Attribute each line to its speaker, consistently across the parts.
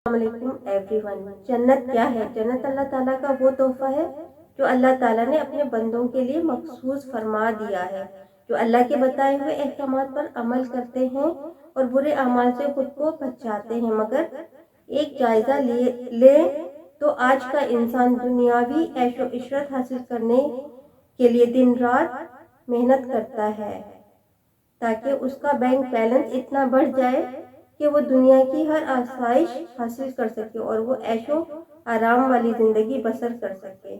Speaker 1: अस्सलाम वालेकुम एवरीवन। जन्नत क्या है? जन्नत अल्लाह ताला का वो तोहफा है जो अल्लाह ताला ने अपने बंदों के लिए मखसूस फरमा दिया है, जो अल्लाह के बताए हुए अहकामात पर अमल करते हैं और बुरे अमाल से खुद को बचाते हैं। मगर एक जायज़ा ले तो आज का इंसान दुनियावी ऐशो इशरत हासिल करने के लिए दिन रात मेहनत करता है ताकि उसका बैंक बैलेंस इतना बढ़ जाए कि वो दुनिया की हर आसाइश हासिल कर सके और वो ऐशो आराम वाली ज़िंदगी बसर कर सके।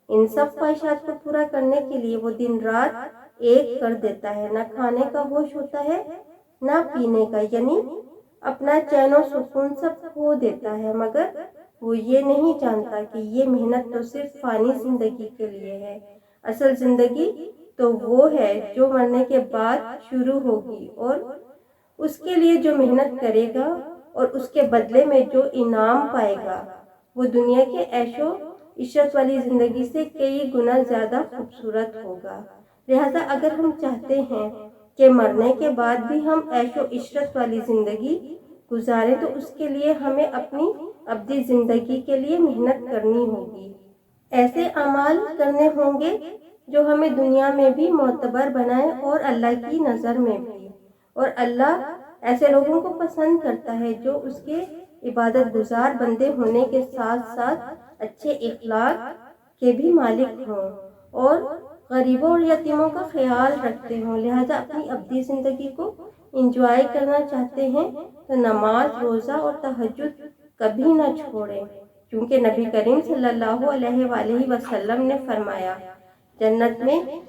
Speaker 1: इन सब ख्वाहिशात को पूरा करने के लिए वो दिन रात एक कर देता है। ना खाने का होश होता है ना पीने का, यानी अपना चैन और सुकून सब खो देता है। मगर वो ये नहीं जानता कि ये मेहनत तो सिर्फ फानी ज़िंदगी के लिए है। असल ज़िंदगी तो वो है जो मरने के बाद शुरू होगी और उसके लिए जो मेहनत करेगा और उसके बदले में जो इनाम पाएगा वो दुनिया के ऐशो इशरत वाली ज़िंदगी से कई गुना ज़्यादा खूबसूरत होगा। लिहाजा अगर हम चाहते हैं कि मरने के बाद भी हम ऐशो इशरत वाली ज़िंदगी गुजारें तो उसके लिए हमें अपनी अब्दी ज़िंदगी के लिए मेहनत करनी होगी। ऐसे अमाल करने होंगे जो हमें दुनिया में भी मोतबर बनाए और अल्लाह की नज़र में भी। और अल्लाह ऐसे लोगों को पसंद करता है जो उसके इबादत गुजार बंदे होने के साथ साथ अच्छे इखलाक के भी मालिक हों और गरीबों और यतीमों का ख्याल रखते हों। लिहाजा अपनी अब्दी ज़िंदगी को इंजॉय करना चाहते हैं तो नमाज, रोज़ा और तहज्जुद कभी ना छोड़ें, क्योंकि नबी करीम सल्लल्लाहु अलैहि वसल्लम ने फरमाया, जन्नत में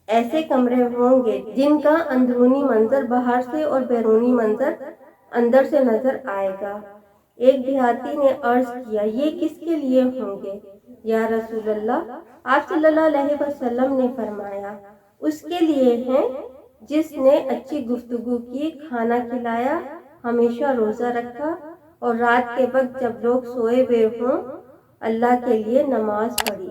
Speaker 1: ऐसे कमरे होंगे जिनका अंदरूनी मंजर बाहर से और बैरूनी मंजर अंदर से नजर आएगा। एक देहाती ने अर्ज किया, ये किसके लिए होंगे या रसूलल्लाह? आप सल्लल्लाहु अलैहि वसल्लम ने फरमाया, उसके लिए हैं जिसने अच्छी गुफ्तगू की, खाना खिलाया, हमेशा रोज़ा रखा और रात के वक्त जब लोग सोए हुए हों अल्लाह के लिए नमाज पढ़ी।